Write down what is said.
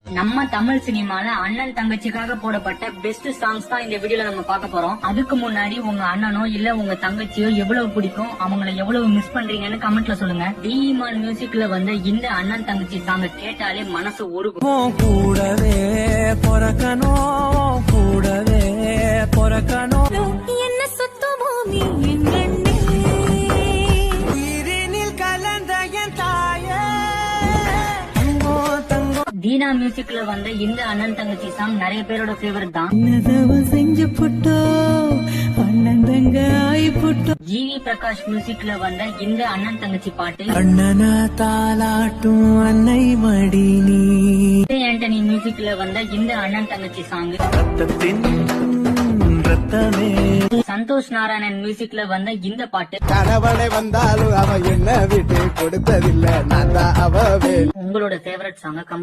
நம்ம தமிழ் சினிமால அண்ணன் தங்கச்சிக்காக போடப்பட்ட பெஸ்ட் சாங்ஸ் தான் இந்த வீடியோல நம்ம பார்க்க போறோம். அதுக்கு முன்னாடி உங்க அண்ணனோ இல்ல உங்க தங்கச்சியோ எவ்வளவு பிடிக்கும், அவங்களை எவ்வளவு மிஸ் பண்றீங்கன்னு கமெண்ட்ல சொல்லுங்க. டிமான் மியூசிக்ல வந்த இந்த அண்ணன் தங்கச்சி சாங்க கேட்டாலே மனசு உருகும். கூடவே பொறக்கணும், கூடவே பொறக்கணும். என்ன சுத்தமோ நீ உயிரினில் கலந்த என் தாயே. தீனா மியூசிக்ல வந்த இந்த அண்ணன் தங்கச்சி சாங் நிறைய பேரோட ஃபேவரட் தான். செஞ்சு புட்டோ அண்ணன் தங்க ஆயி புட்டோ. ஜிவி பிரகாஷ் மியூசிக்ல வந்த இந்த அண்ணன் தங்கச்சி பாட்டு அண்ணனா தாலாட்டும் அன்னை மடி நீ. ஆண்டனி மியூசிக்ல வந்த இந்த அண்ணன் தங்கச்சி சாங் ரத்தத்தின் ரத்தமே. சந்தோஷ் நாராயணன் மியூசிக்ல வந்த இந்த பாட்டு கணவனை வந்தாலும் அவ என்ன விட்டு கொடுத்ததில்லை, நான் தான் அவ உங்களோட ஃபேவரட் சாங்க கமெண்ட்